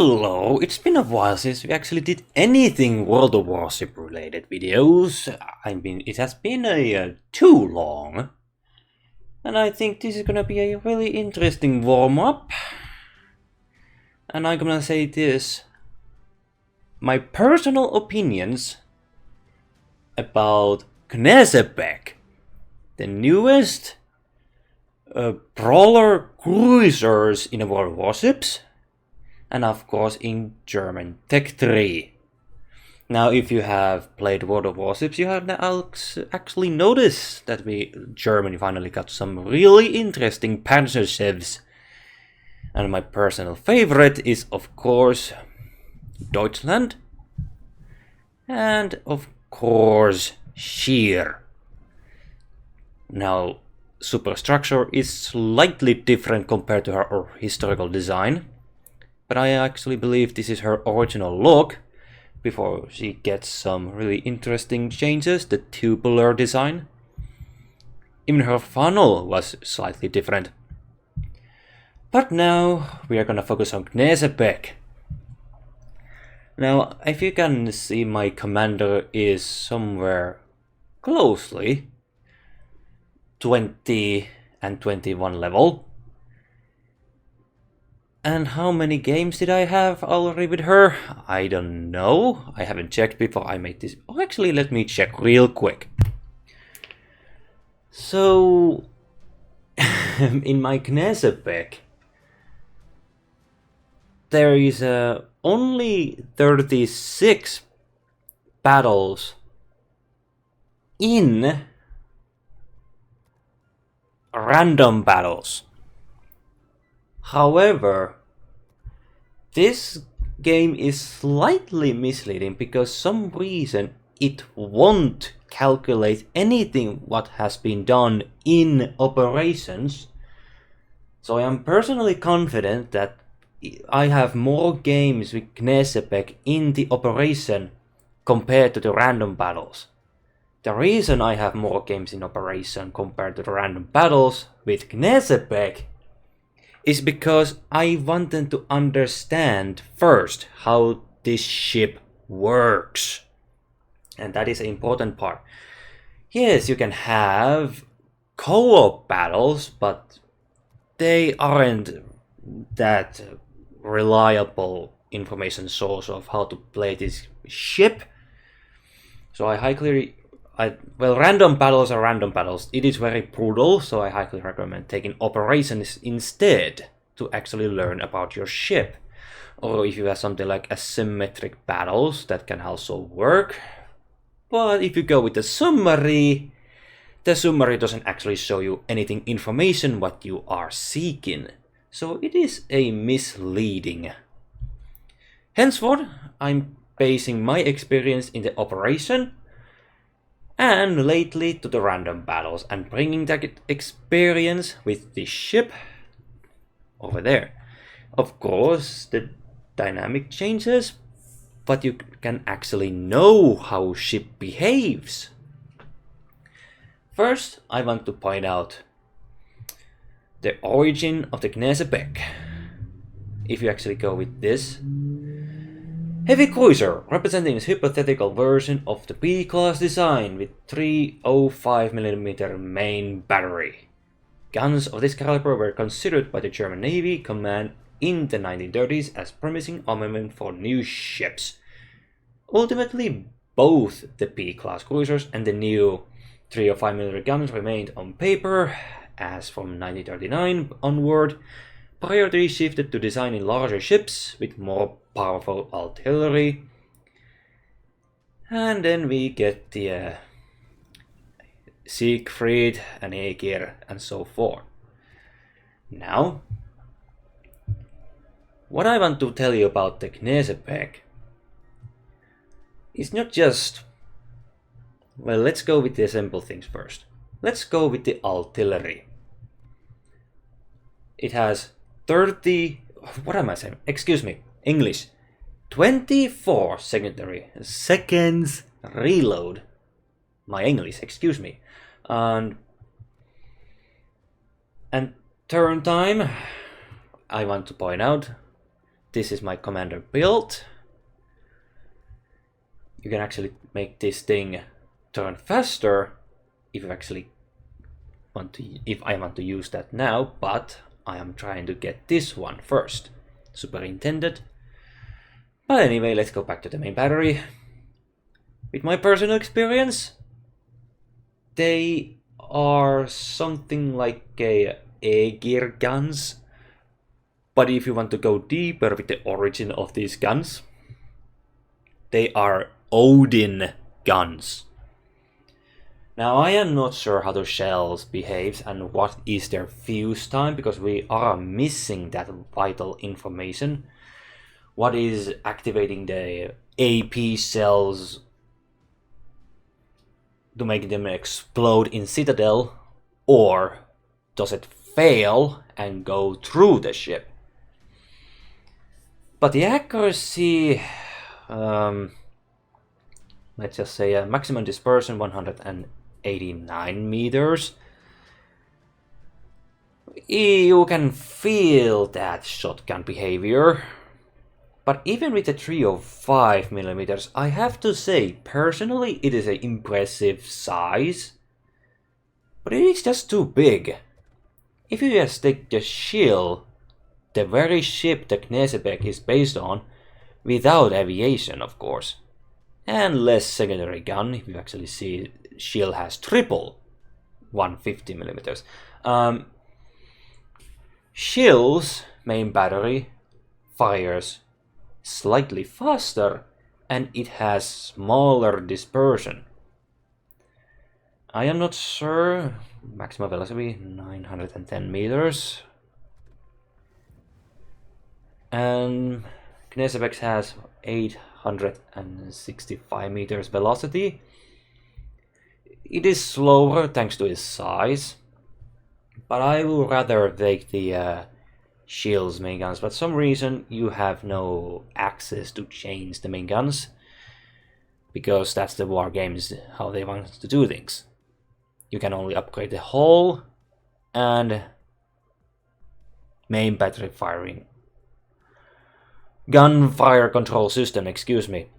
Hello, it's been a while since we actually did anything World of Warship related videos. I mean, it has been too long. And I think this is gonna be a really interesting warm-up. And I'm gonna say this. My personal opinions about Knesebek, the newest brawler cruisers in the World of Warships. And of course in German Tech 3. Now if you have played World of Warships, you have actually noticed that Germany finally got some really interesting Panzerschiffs. And my personal favorite is of course Deutschland. And of course Scheer. Now superstructure is slightly different compared to her historical design. But I actually believe this is her original look, before she gets some really interesting changes, the tubular design. Even her funnel was slightly different. But now we are gonna focus on Knesebek. Now, if you can see, my commander is somewhere closely 20 and 21 level. And how many games did I have already with her? I don't know. I haven't checked before I made this. Oh, actually, let me check real quick. So, in my Knesebek, there is only 36 battles in random battles. However, this game is slightly misleading because some reason it won't calculate anything what has been done in operations. So I am personally confident that I have more games with Knesebek in the operation compared to the random battles. The reason I have more games in operation compared to the random battles with Knesebek is because I wanted to understand first how this ship works. And that is an important part. Yes, you can have co-op battles, but they aren't that reliable information source of how to play this ship. So random battles are random battles. It is very brutal, so I highly recommend taking operations instead to actually learn about your ship. Or if you have something like asymmetric battles, that can also work. But if you go with the summary doesn't actually show you anything information what you are seeking. So it is a misleading. Henceforth, I'm basing my experience in the operation and lately to the random battles and bringing that experience with the ship over there. Of course, the dynamic changes, but you can actually know how ship behaves. First, I want to point out the origin of the Knesebek. If you actually go with this, heavy cruiser, representing a hypothetical version of the B-class design with 305mm main battery. Guns of this caliber were considered by the German Navy command in the 1930s as promising armament for new ships. Ultimately, both the B-class cruisers and the new 305mm guns remained on paper, as from 1939 onward, priority shifted to designing larger ships with more powerful artillery. And then we get the Siegfried and Aegir and so forth. Now, what I want to tell you about the Knesebek is not just, well, let's go with the simple things first. Let's go with the artillery. It has 24 seconds reload. My English, excuse me. And turn time, I want to point out, this is my commander build. You can actually make this thing turn faster if you actually want to, if I want to use that now, but I am trying to get this one first. Superintendent. But anyway, let's go back to the main battery. With my personal experience, they are something like gear guns. But if you want to go deeper with the origin of these guns, they are Odin guns. Now I am not sure how the shells behaves and what is their fuse time, because we are missing that vital information. What is activating the AP cells to make them explode in Citadel, or does it fail and go through the ship? But the accuracy, let's just say a maximum dispersion 189 meters. You can feel that shotgun behavior. But even with the 305 millimeters, I have to say, personally, it is an impressive size. But it is just too big. If you just take the shield, the very ship the Knesebek is based on, without aviation, of course, and less secondary gun, if you actually see, shield has triple 150 millimeters. Shield's main battery fires slightly faster and it has smaller dispersion. I am not sure. Maximum velocity 910 meters. And Knesebek has 865 meters velocity. It is slower thanks to its size, but I would rather take the Shield's main guns. But for some reason you have no access to change the main guns, because that's the war games, how they want to do things. You can only upgrade the hull and main battery firing. Gunfire control system, excuse me.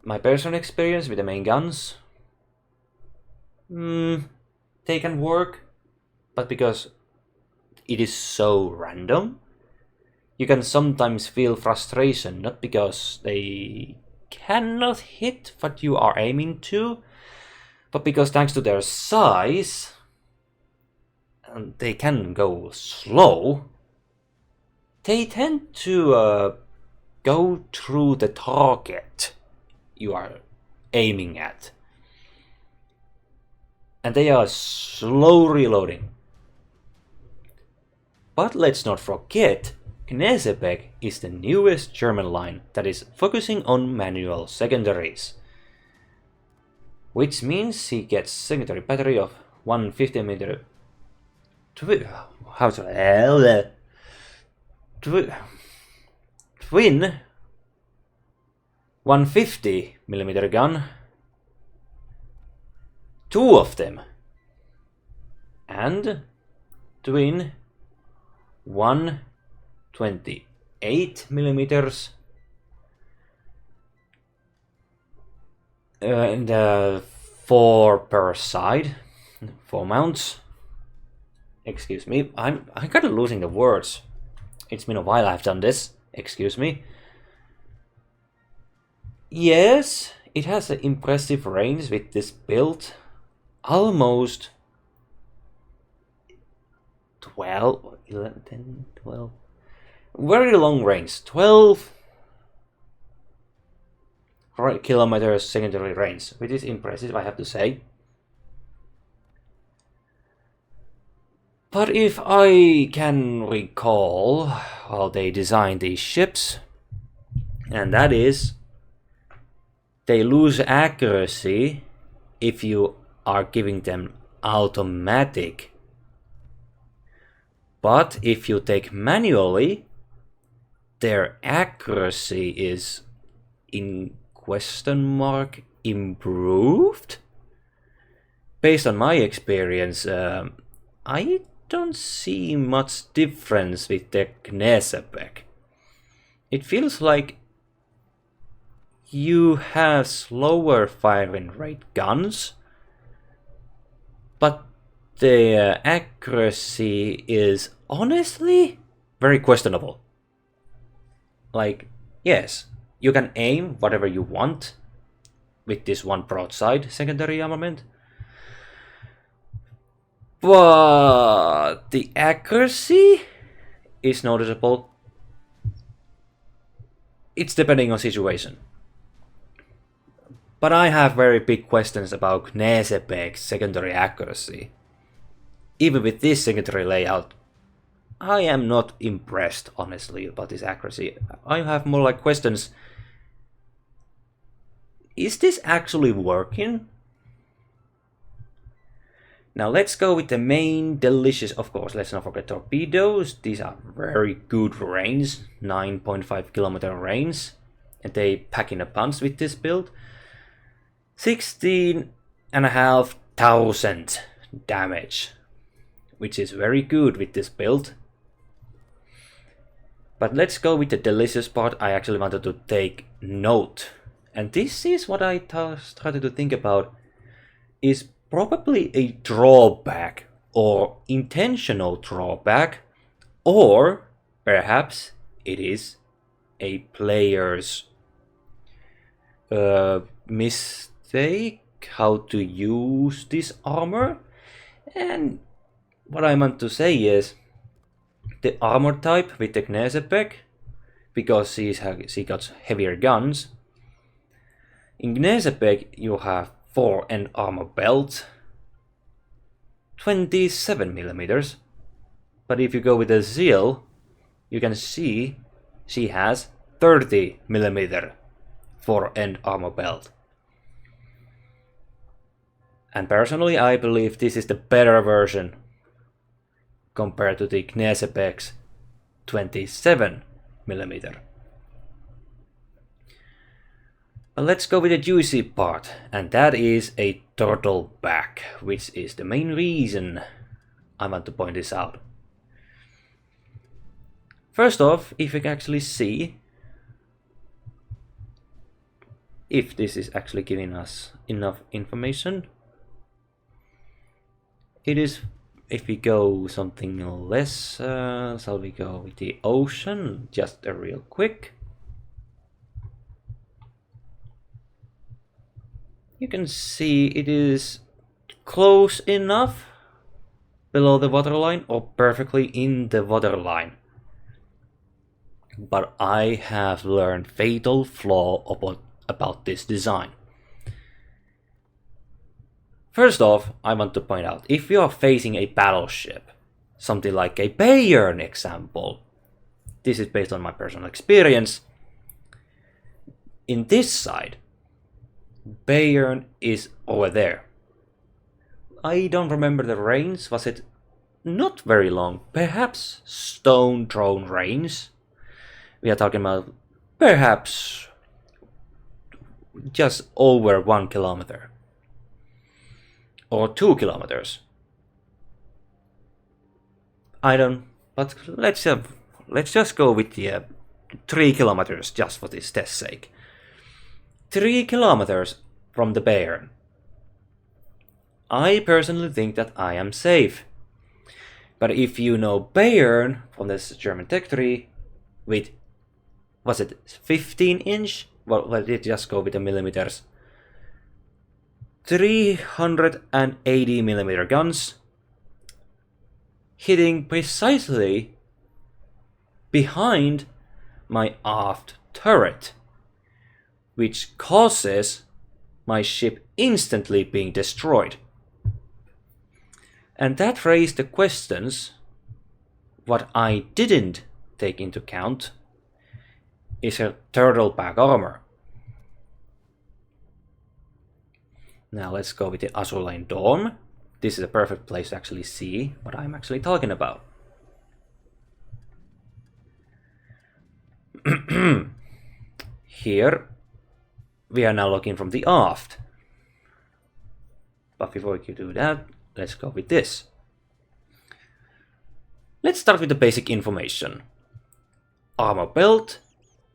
My personal experience with the main guns, they can work, but because it is so random, you can sometimes feel frustration, not because they cannot hit what you are aiming to, but because thanks to their size, and they can go slow, they tend to go through the target you are aiming at. And they are slow reloading. But let's not forget, Knesebek is the newest German line that is focusing on manual secondaries. Which means he gets secondary battery of 150 millimeter. How to hell? Twin 150 millimeter gun, two of them, and twin 128 millimeters, and 4 per side, 4 mounts. Excuse me, I'm kind of losing the words. It's been a while I've done this. Excuse me. Yes, it has an impressive range with this build. Almost 12, 11, 10, 12. Very long range. 12 kilometers secondary range, which is impressive, I have to say. But if I can recall how they designed these ships, and that is, they lose accuracy if you are giving them automatic. But if you take manually, their accuracy is in question mark improved? Based on my experience, I don't see much difference with the Knesebek. It feels like you have slower firing rate guns, but the accuracy is honestly very questionable. Like, yes, you can aim whatever you want with this one broadside secondary armament, but the accuracy is noticeable. It's depending on situation. But I have very big questions about Knesebek's secondary accuracy. Even with this secondary layout, I am not impressed, honestly, about this accuracy. I have more like questions. Is this actually working? Now let's go with the main delicious, of course, let's not forget torpedoes. These are very good range, 9.5 kilometer range. And they pack in a punch with this build. 16,500 damage, which is very good with this build. But let's go with the delicious part. I actually wanted to take note. And this is what I started to think about. Is probably a drawback or intentional drawback, or perhaps it is a player's mistake how to use this armor. And what I want to say is the armor type with the Knesebek, because she got heavier guns. In Knesebek you have 4 end armor belt, 27 millimeters. But if you go with the Zeal, you can see she has 30 millimeter 4 end armor belt. And personally, I believe this is the better version compared to the Knesebek's 27 millimeter. But let's go with the juicy part, and that is a turtle back, which is the main reason I want to point this out. First off, if you can actually see if this is actually giving us enough information, it is. If we go something less, shall we go with the ocean, just a real quick. You can see it is close enough below the waterline or perfectly in the waterline. But I have learned fatal flaw about this design. First off, I want to point out, if you are facing a battleship, something like a Bayern example, this is based on my personal experience, in this side, Bayern is over there. I don't remember the range, was it not very long, perhaps stone thrown range. We are talking about perhaps just over 1 kilometer. Or 2 kilometers. I don't, but let's just go with the 3 kilometers just for this test sake. 3 kilometers from the Bayern. I personally think that I am safe. But if you know Bayern from this German Tech 3 with, was it 15 inch? Well, let's just go with the millimeters. 380 millimeter guns hitting precisely behind my aft turret, which causes my ship instantly being destroyed. And that raised the questions. What I didn't take into account is her turtle back armor. Now let's go with the Azurlane Dome. This is a perfect place to actually see what I'm actually talking about. Here we are now looking from the aft. But before we can do that, let's go with this. Let's start with the basic information. Armor belt,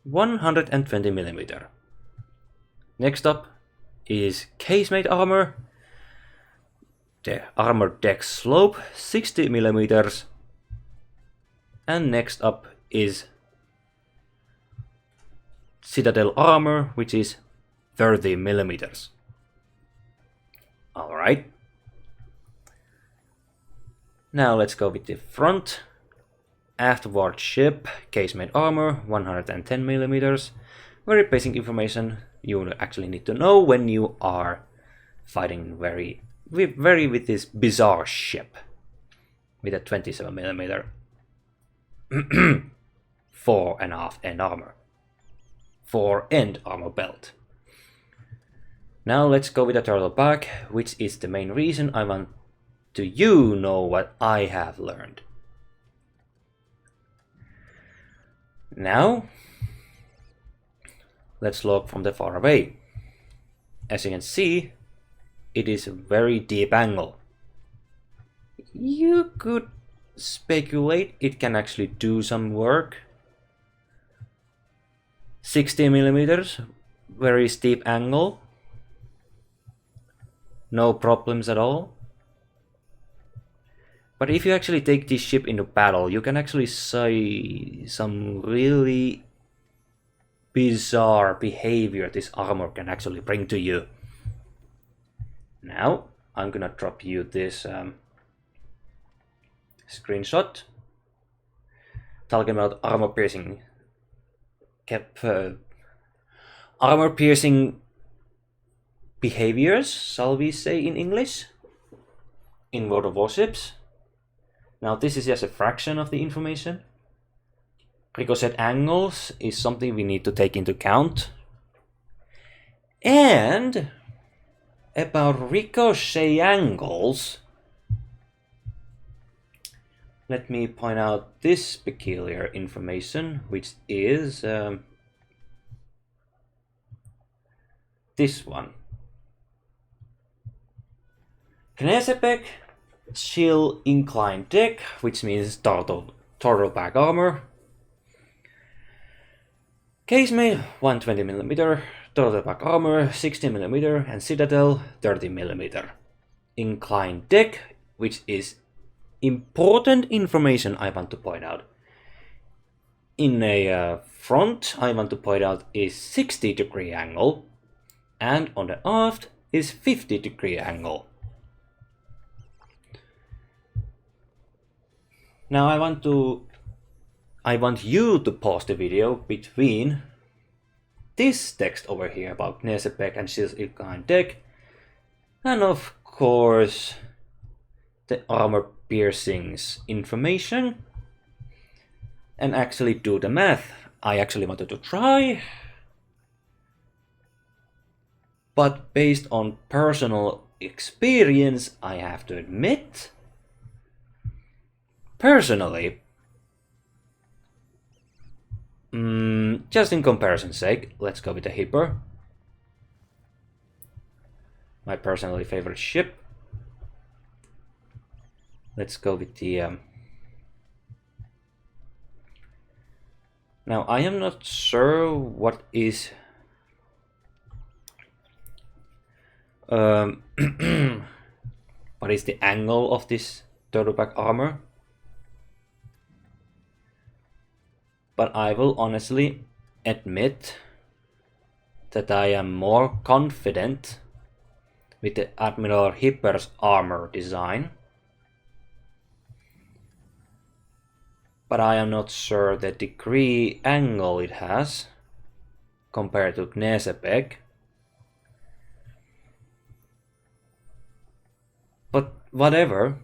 120mm. Next up is casemate armor. The armor deck slope, 60mm. And next up is citadel armor, which is 30mm. Alright. Now let's go with the front. Afterward ship, casemate armor, 110mm. Very basic information you actually need to know when you are fighting with this bizarre ship with a 27mm fore and aft end armor. Fore end armor belt. Now let's go with the turtle back, which is the main reason I want to know what I have learned. Now let's look from the far away. As you can see, it is a very deep angle. You could speculate it can actually do some work. 60mm, very steep angle. No problems at all. But if you actually take this ship into battle, you can actually see some really bizarre behavior this armor can actually bring to you. Now, I'm gonna drop you this screenshot talking about armor piercing behaviors, shall we say in English, in World of Warships. Now this is just a fraction of the information. Ricochet angles is something we need to take into account. And about ricochet angles, let me point out this peculiar information, which is this one. Knesepek chill inclined deck, which means turtle back armor. Casemate 120mm, turtle back armor 60mm, and citadel 30mm. Inclined deck, which is important information I want to point out. In a front, I want to point out is 60-degree angle, and on the aft is 50-degree angle. Now I want you to pause the video between this text over here about Knesepek and Shield's inclined deck, and of course the armor piercings information, and actually do the math. I actually wanted to try, but based on personal experience, I have to admit, personally, just in comparison's sake, let's go with the Hipper, my personally favorite ship. Let's go with the now I am not sure what is what is the angle of this turtleback armor, but I will honestly admit that I am more confident with the Admiral Hipper's armor design, but I am not sure the degree angle it has compared to Knesepek. But whatever,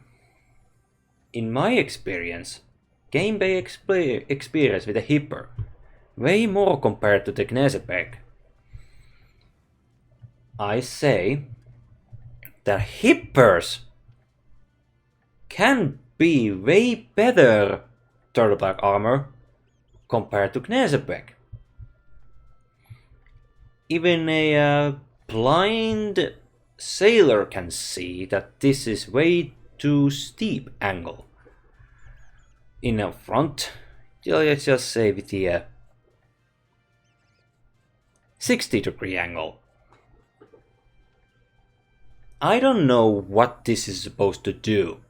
in my experience, gameplay experience with the Hipper, way more compared to the Knesepek, I say that Hippers can be way better turtleback armor compared to Knesepek. Even a blind sailor can see that this is way too steep angle. in the front. Let's just say with the 60-degree angle. I don't know what this is supposed to do,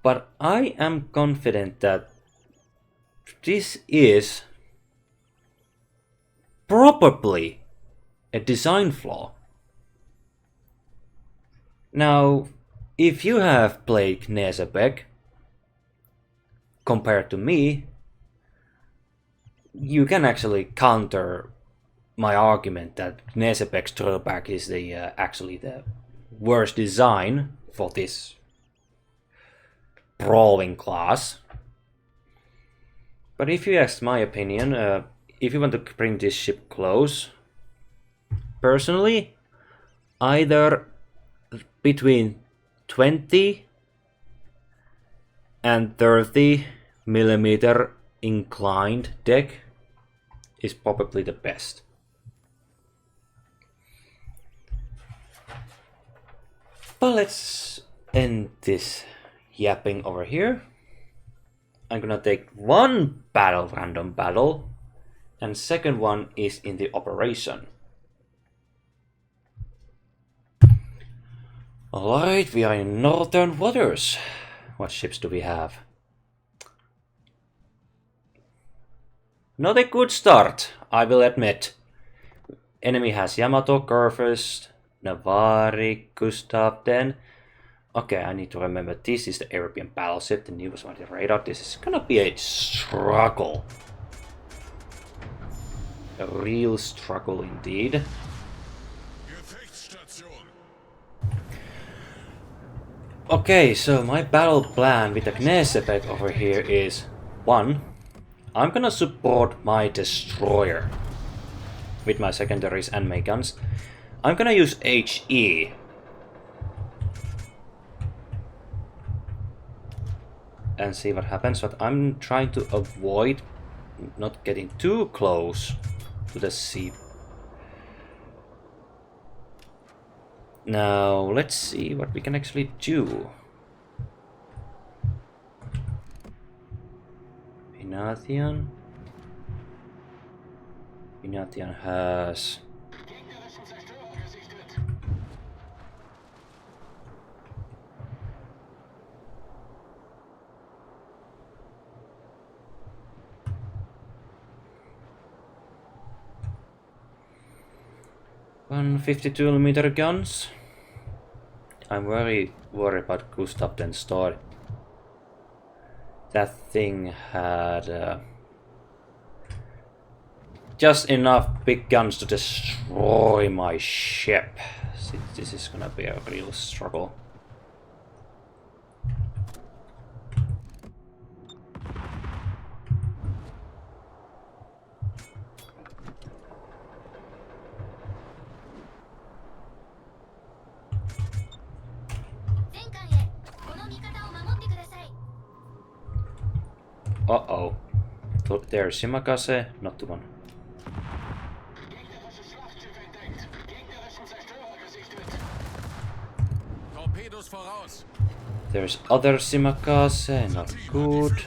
but I am confident that this is probably a design flaw. Now, if you have played Knesebeck compared to me, you can actually counter my argument that Knesebeck's throwback is the actually the worst design for this brawling class. But if you ask my opinion, if you want to bring this ship close, personally, either between 20 and 30 millimeter inclined deck is probably the best. But let's end this yapping over here. I'm gonna take one random battle, and second one is in the operation. Alright, we are in northern waters. What ships do we have? Not a good start, I will admit. Enemy has Yamato, Kurfürst, Navari, Gustav, then. Okay, I need to remember this is the European battleship, the newest one, the radar. This is gonna be a struggle. A real struggle indeed. Okay, so my battle plan with the Knesebeck over here is 1. I'm gonna support my destroyer with my secondaries and my guns. I'm gonna use HE. And see what happens, but I'm trying to avoid not getting too close to the sea. Now, let's see what we can actually do. Vinathian. Vinathian has... One 52mm guns. I'm very worried about Gustav den Store. That thing had just enough big guns to destroy my ship. See, this is gonna be a real struggle. Uh-oh. There's Shimakase, not the one. There's other Shimakase, not good.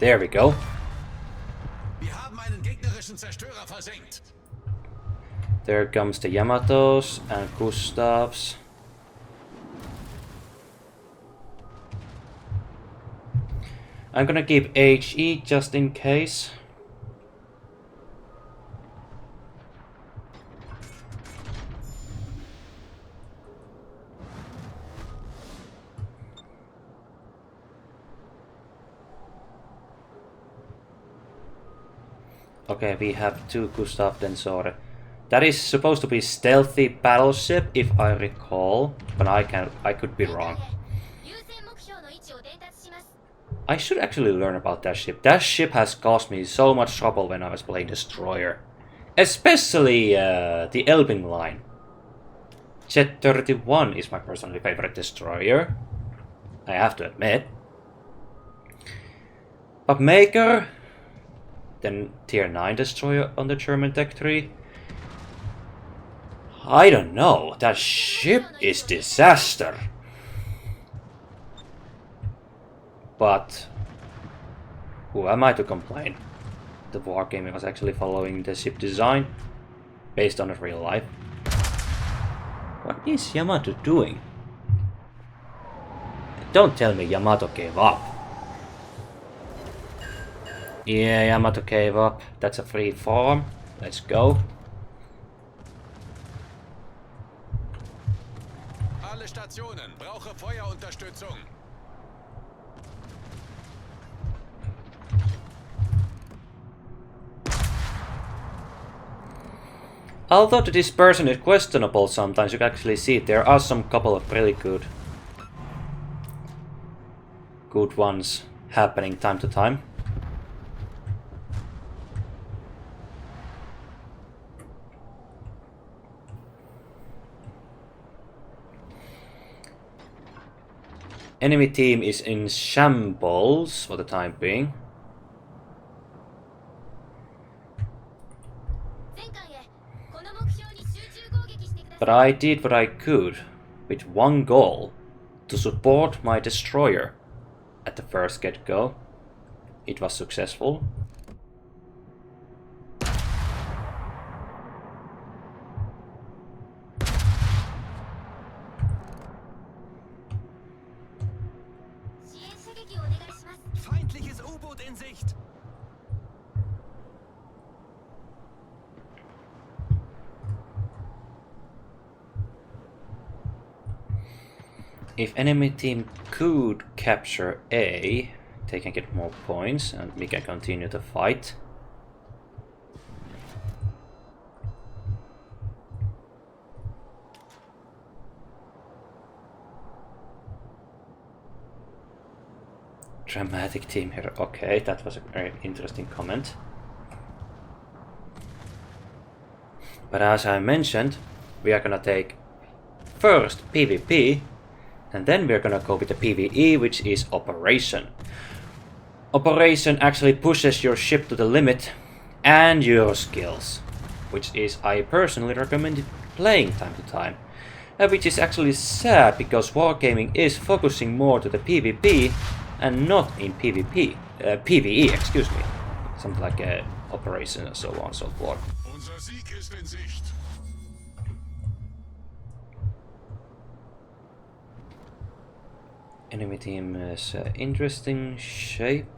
There we go. There comes the Yamatos and Gustavs. I'm gonna keep HE just in case. Okay, we have 2 Gustav den Sore. That is supposed to be stealthy battleship, if I recall, but I could be wrong. I should actually learn about that ship. That ship has caused me so much trouble when I was playing Destroyer. Especially the Elbing line. Jet 31 is my personally favorite destroyer, I have to admit. But Maker, then tier 9 destroyer on the German Tech 3. I don't know, that ship is disaster. But who am I to complain? The Wargaming was actually following the ship design based on the real life. What is Yamato doing? Don't tell me Yamato gave up. Yeah, Yamato gave up. That's a free farm. Let's go. Alle Stationen, brauche Feuerunterstützung. Although the dispersion is questionable sometimes, you can actually see there are some couple of really good ones happening time to time. Enemy team is in shambles for the time being. But I did what I could, with one goal, to support my destroyer at the first get-go. It was successful. Feindliches U-Boot in Sicht. If enemy team could capture A, they can get more points and we can continue the fight. Dramatic team here. Okay, that was a very interesting comment. But as I mentioned, we are gonna take first PvP, and then we're gonna go with the PvE, which is Operation. Operation actually pushes your ship to the limit and your skills, which is I personally recommend playing time to time. Which is actually sad because Wargaming is focusing more to the PvP and not in PvP, PvE, excuse me. Something like Operation and so on and so forth. Unser Sieg ist in Sicht. Enemy team is interesting shape.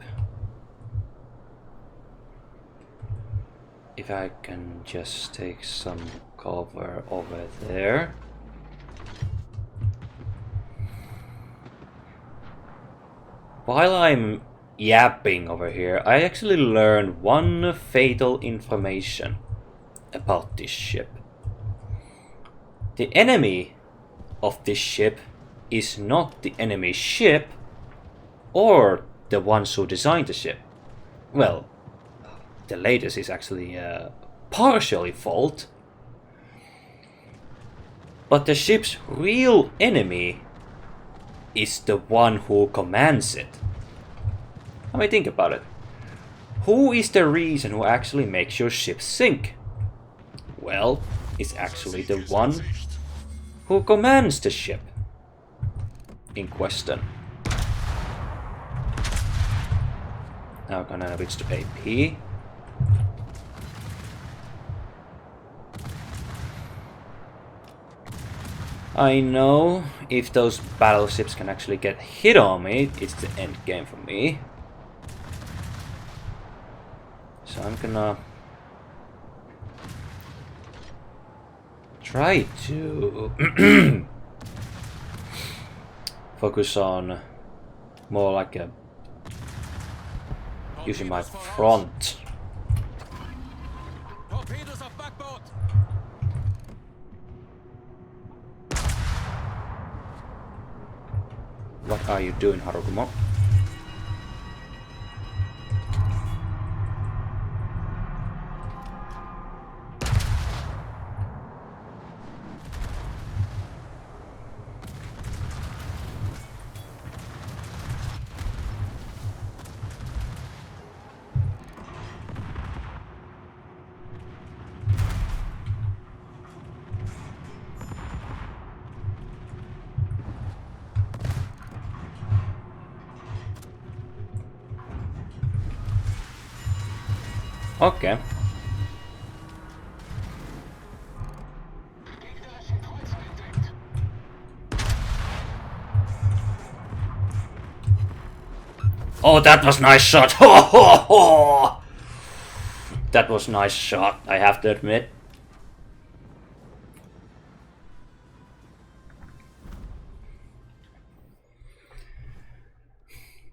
If I can just take some cover over there. While I'm yapping over here, I actually learned one fatal information about this ship. The enemy of this ship is not the enemy ship or the ones who designed the ship. Well, the latest is actually partially fault. But the ship's real enemy is the one who commands it. I mean, think about it. Who is the reason who actually makes your ship sink? Well, it's actually the one who commands the ship in question. Now I'm gonna switch to AP. I know if those battleships can actually get hit on me, it's the end game for me. So I'm gonna try to focus on more like a using my front. Torpedos auf Backbord. are you doing, Harugumo? Okay. Oh, that was nice shot. Ho ho ho! That was nice shot, I have to admit.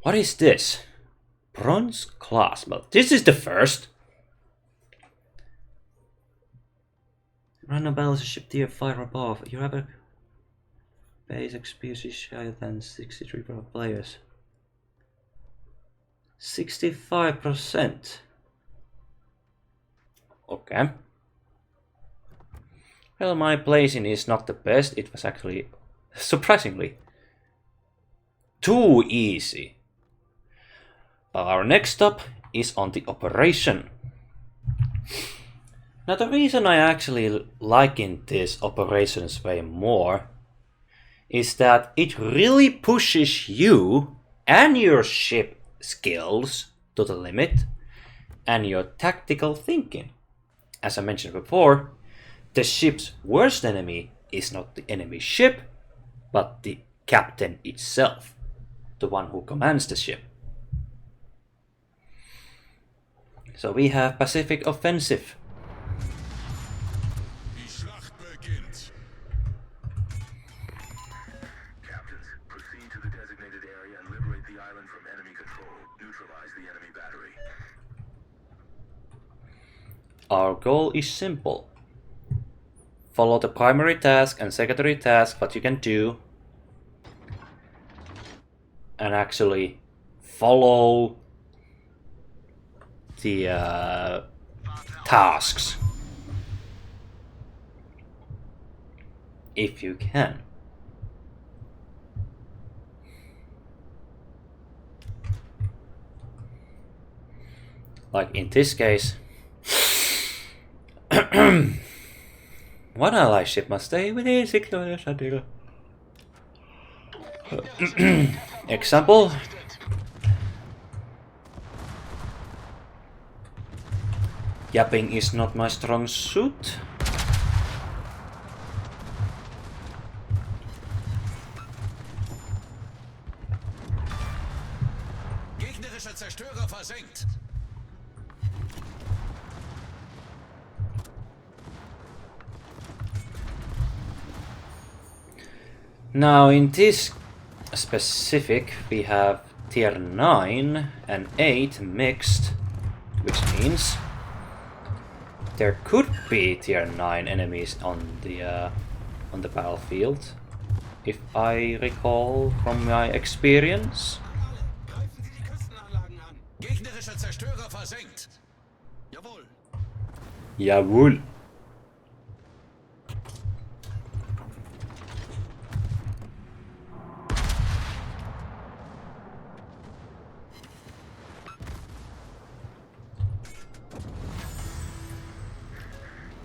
What is this? Bronze class. Well, this is the first. Run a battleship tier 5 above. You have a basic species higher than 63 players. 65%. Okay. Well, my placing is not the best. It was actually, surprisingly, too easy. Our next stop is on the operation. Now the reason I actually liking this operations way more is that it really pushes you and your ship skills to the limit and your tactical thinking. As I mentioned before, the ship's worst enemy is not the enemy ship, but the captain itself, the one who commands the ship. So we have Pacific Offensive. Die Schlacht beginnt. Captains, proceed to the designated area and liberate the island from enemy control. Neutralize the enemy battery. Our goal is simple. Follow the primary task and secondary task, what you can do, and actually follow the tasks if you can. Like in this case, one ally ship must stay within 6 kilometers. Example. Yapping is not my strong suit. Gegnerischer Zerstörer versenkt. Now in this specific we have tier 9 and 8 mixed, which means there could be tier 9 enemies on the battlefield, if I recall from my experience. Greifen Sie die Küstenanlagen an. Gegnerischer Zerstörer versenkt. Jawohl. Jawohl.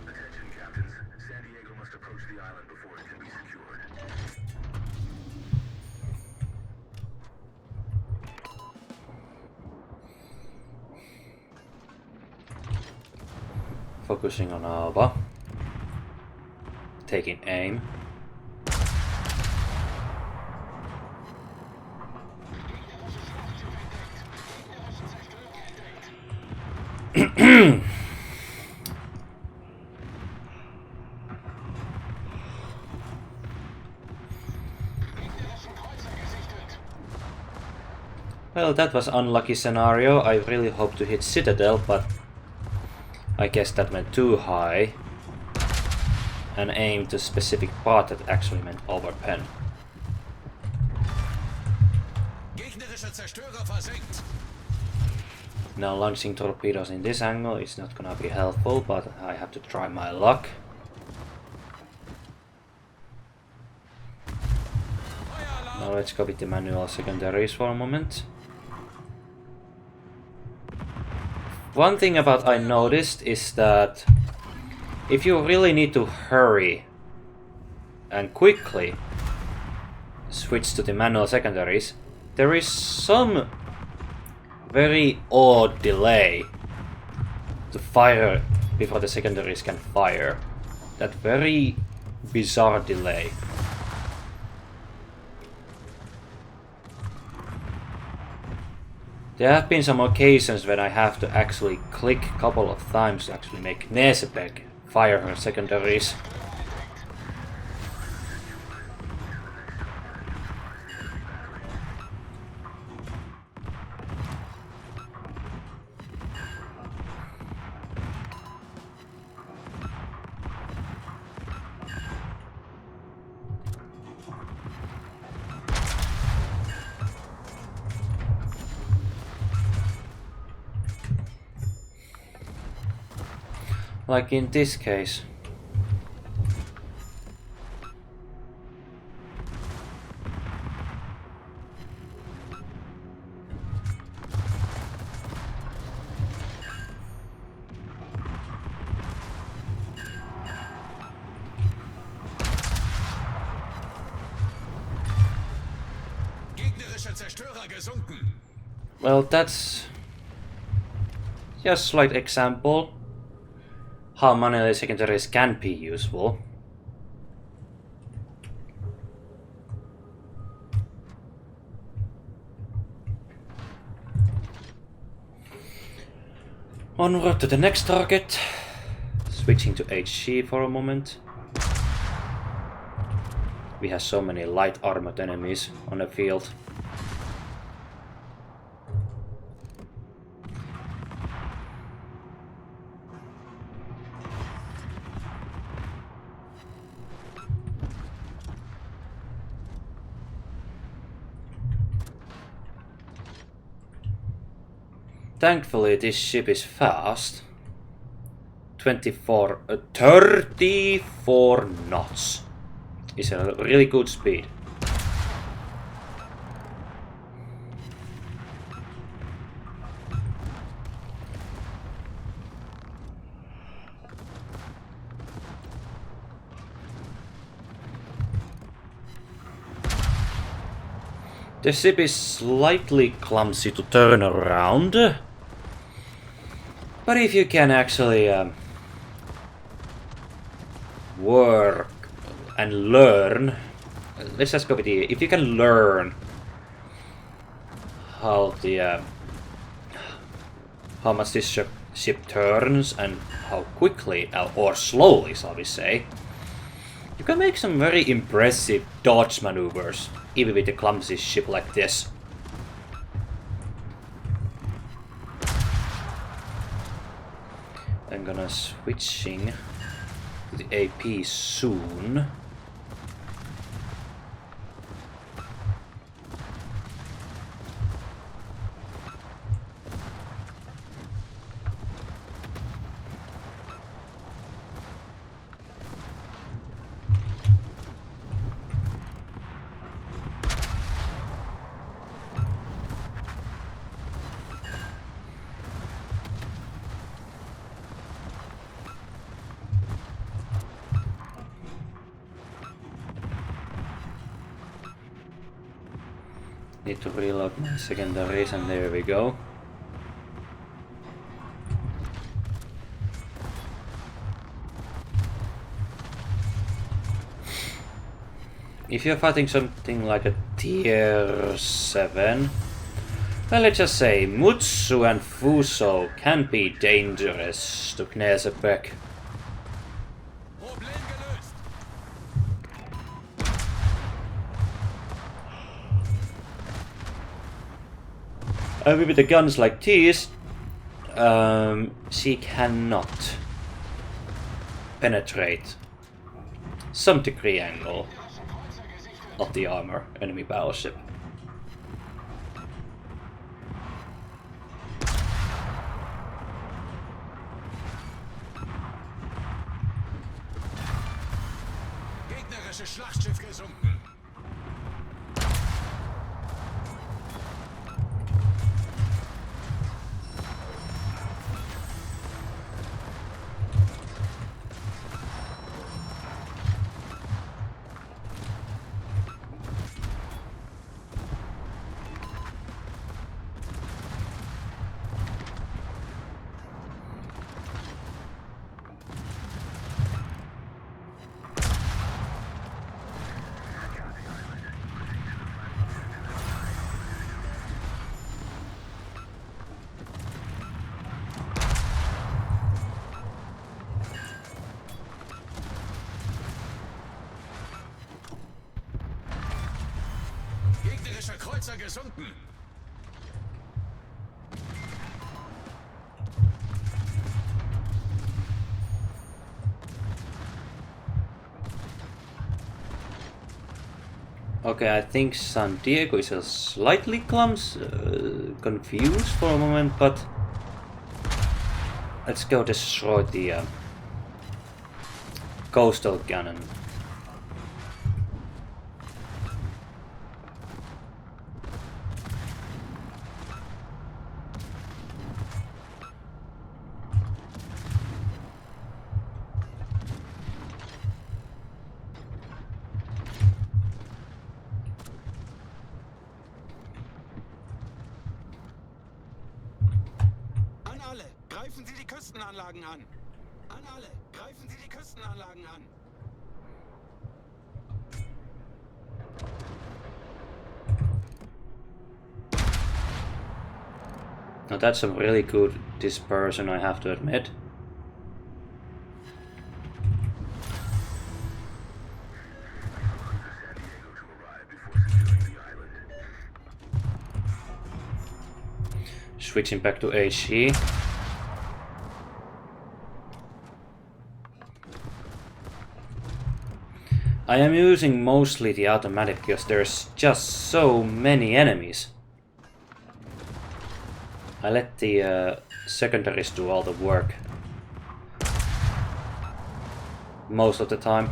Attention, captains. San Diego must approach the island before it can be secured. Focusing on Alba. Taking aim. Well, that was unlucky scenario. I really hoped to hit Citadel, but I guess that went too high and aimed to a specific part that actually meant overpen. Gegnerischer Zerstörer versenkt. Now launching torpedoes in this angle is not gonna be helpful, but I have to try my luck. Now let's go with the manual secondaries for a moment. One thing about I noticed is that if you really need to hurry and quickly switch to the manual secondaries, there is some very odd delay to fire before the secondaries can fire. That very bizarre delay. There have been some occasions when I have to actually click a couple of times to actually make Knesebeck fire her secondaries. Like in this case. Gegnerischer Zerstörer gesunken. Well, that's just a slight example how manual secondaries can be useful. Onward to the next target. Switching to HG for a moment. We have so many light armored enemies on the field. Thankfully this ship is fast. 34 knots is a really good speed. The ship is slightly clumsy to turn around, but if you can actually work and learn, let's just go with the, if you can learn how the how much this ship turns and how quickly or slowly, shall we say, you can make some very impressive dodge maneuvers, even with a clumsy ship like this. I'm gonna switching to the AP soon. Need to reload my secondaries, and there we go. If you're fighting something like a tier 7, well, let's just say Mutsu and Fuso can be dangerous to Knesebeck. Problem gelöst. With the guns like these, she cannot penetrate some degree angle of the armor enemy battleship. gegnerisches Schlachtschiff gesunken. Gegnerischer Kreuzer gesunken. Okay, I think San Diego is a slightly confused for a moment, but let's go destroy the coastal cannon. An alle, greifen Sie die Küstenanlagen an. An alle, greifen Sie die Küstenanlagen an. Now that's a really good dispersion, I have to admit. San Diego to arrive before securing the island. Switching back to HE. I am using mostly the automatic because there's just so many enemies. I let the secondaries do all the work most of the time.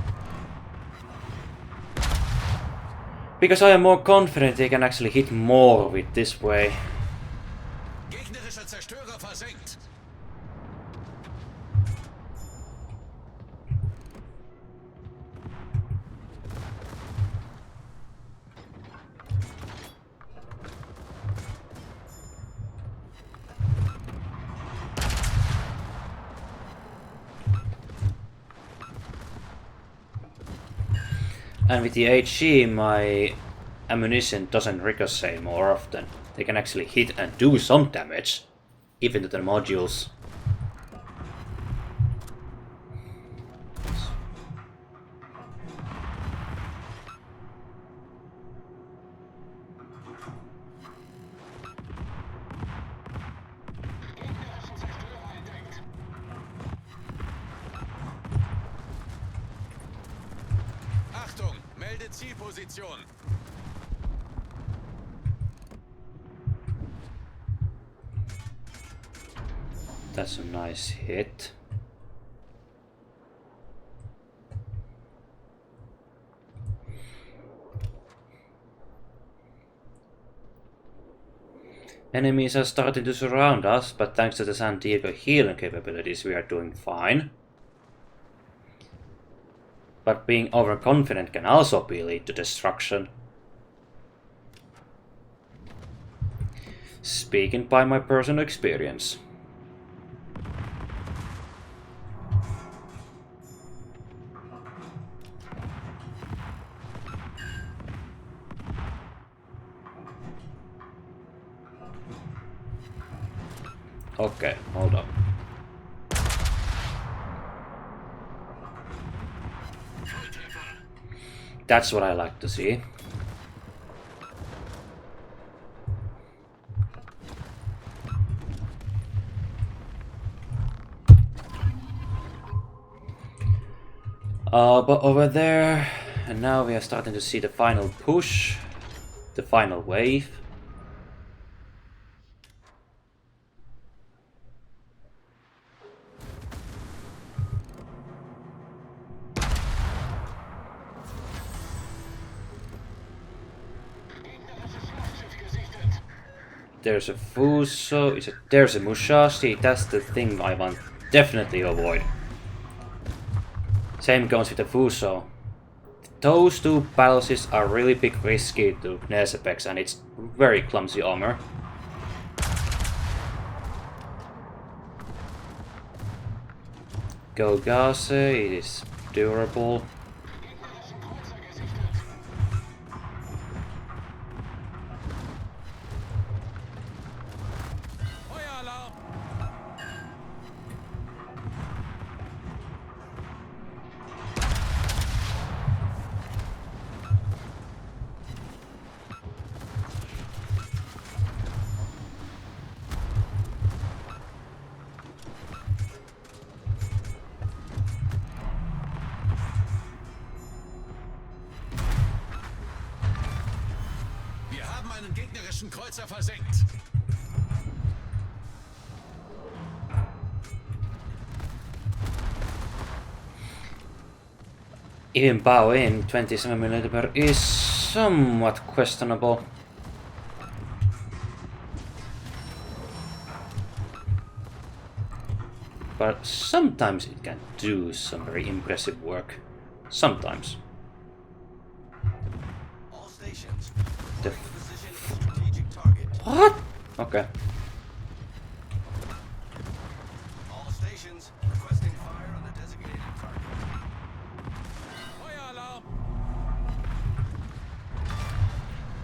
Because I am more confident they can actually hit more with this way. Gegnerischer Zerstörer versenkt. And with the HE, my ammunition doesn't ricochet more often. They can actually hit and do some damage, even to the modules. Achtung, melde Zielposition. That's a nice hit. Enemies are starting to surround us, but thanks to the San Diego healing capabilities we are doing fine. But being overconfident can also lead to destruction. Speaking by my personal experience. Okay, hold up. That's what I like to see. But over there, and now we are starting to see the final push, the final wave. There's a Fuso. There's a Musashi. That's the thing I want definitely avoid. Same goes with the Fuso. Those two battleships are really big risky to Nesepex, and it's very clumsy armor. Go Gase, it is durable. Feueralarm! Wir haben einen gegnerischen Kreuzer versenkt. Even bow in 27mm is somewhat questionable. But sometimes it can do some very impressive work. Sometimes. All stations. The Position of strategic target. what? Okay. All stations requesting fire on the designated target. Feueralarm!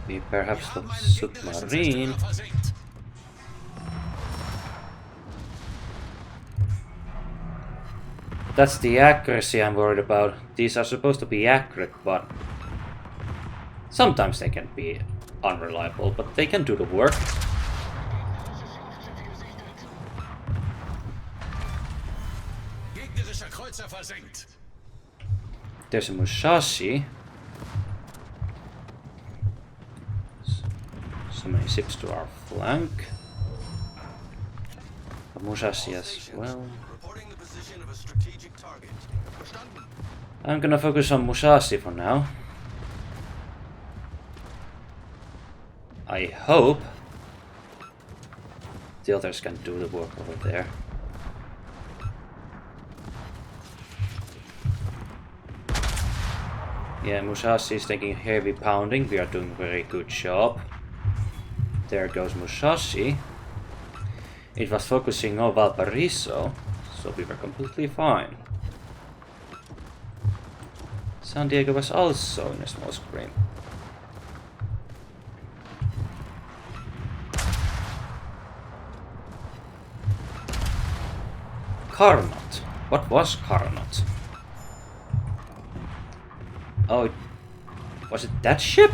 We perhaps Wir look haben einen gegnerischen submarine. Zerstörer versenkt. That's the accuracy I'm worried about. These are supposed to be accurate, but sometimes they can be unreliable, but they can do the work. Gegnerischer Kreuzer versenkt. There's a Musashi. So many ships to our flank. A Musashi as well. Reporting the position of a strategic target. Verstanden. I'm gonna focus on Musashi for now. I hope the others can do the work over there. Yeah, Musashi is taking heavy pounding. We are doing a very good job. There goes Musashi. It was focusing on Valparaiso, so we were completely fine. San Diego was also in a small screen. Carnot. What was Carnot? Oh, was it that ship?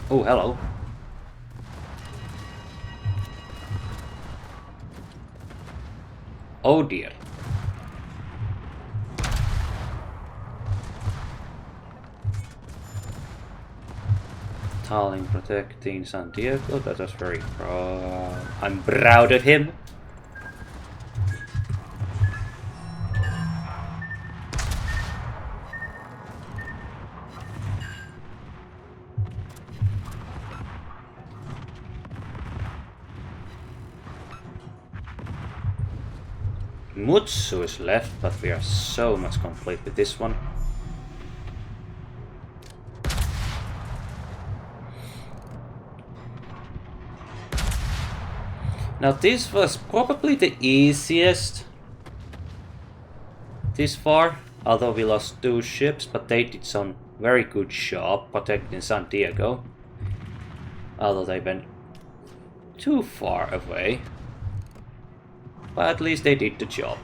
Oh, hello. Oh dear. Tallinn protecting San Diego. That was very proud. I'm proud of him. Mutsu is left, but we are so much complete with this one. Now this was probably the easiest this far, although we lost 2 ships, but they did some very good job protecting San Diego. Although they went too far away. But at least they did the job.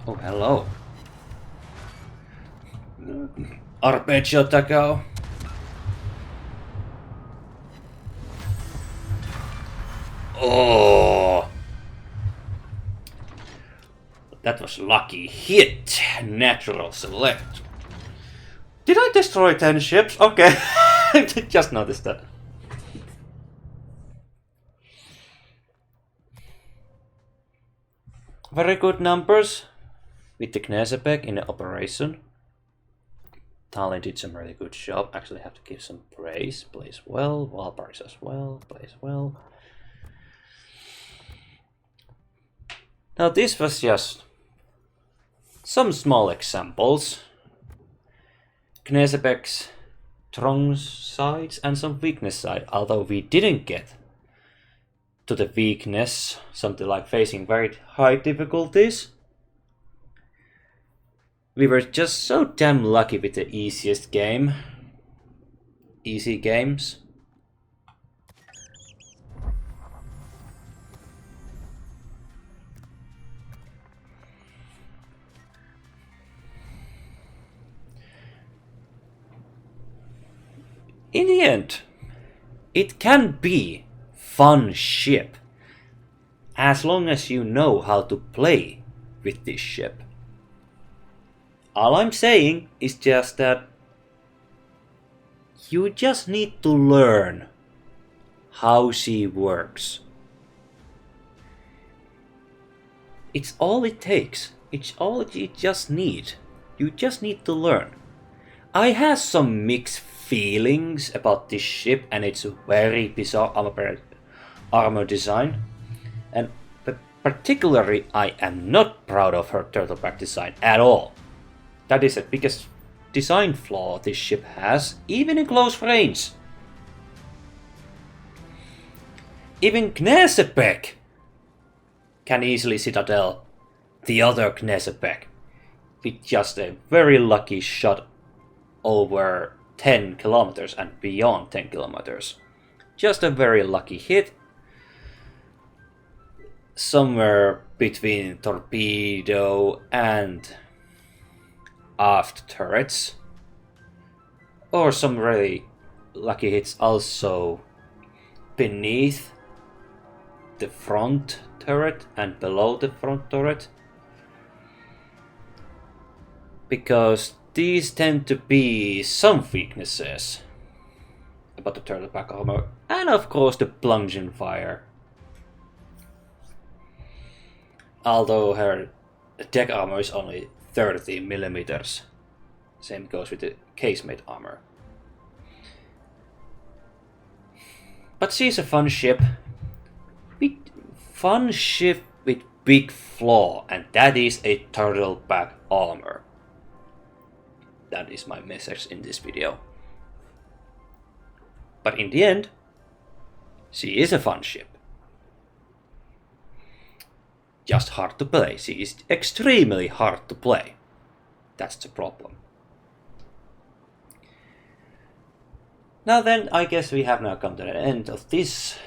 Oh, hello. Arpeggio Takao. Oh, that was lucky hit. Natural select. Did I destroy 10 ships? Okay. Just noticed that. Very good numbers with the Knesebek in the operation. Tallinn did some really good job. Actually have to give some praise. Plays well. Walpars as well. Plays well. Now this was just some small examples. Knesebek's strong sides and some weakness side, although we didn't get to the weakness, something like facing very high difficulties. We were just so damn lucky with the easiest game. Easy games. In the end, it can be fun ship as long as you know how to play with this ship. All I'm saying is just that you just need to learn how she works. It's all it takes. It's all you just need. You just need to learn. I have some mixed feelings about this ship and its very bizarre armor design, and particularly I am not proud of her turtleback design at all. That is the biggest design flaw this ship has, even in close range. Even Knesebek can easily citadel the other Knesebek with just a very lucky shot over 10 kilometers and beyond 10 kilometers. Just a very lucky hit. Somewhere between torpedo and aft turrets. Or some really lucky hits also beneath the front turret and below the front turret. Because these tend to be some weaknesses about the turtleback armor, and of course the plunging fire. Although her deck armor is only 30 millimeters. Same goes with the casemate armor. But she's a fun ship. Fun ship with big flaw, and that is a turtleback armor. That is my message in this video. But in the end, she is a fun ship. Just hard to play. She is extremely hard to play. That's the problem. Now then, I guess we have now come to the end of this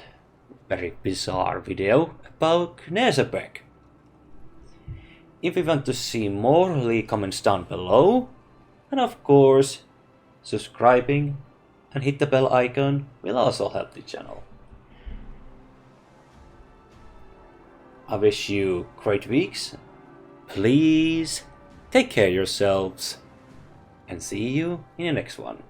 very bizarre video about Knesebek. If you want to see more, leave comments down below. And of course, subscribing and hit the bell icon will also help the channel. I wish you great weeks. Please take care of yourselves and see you in the next one.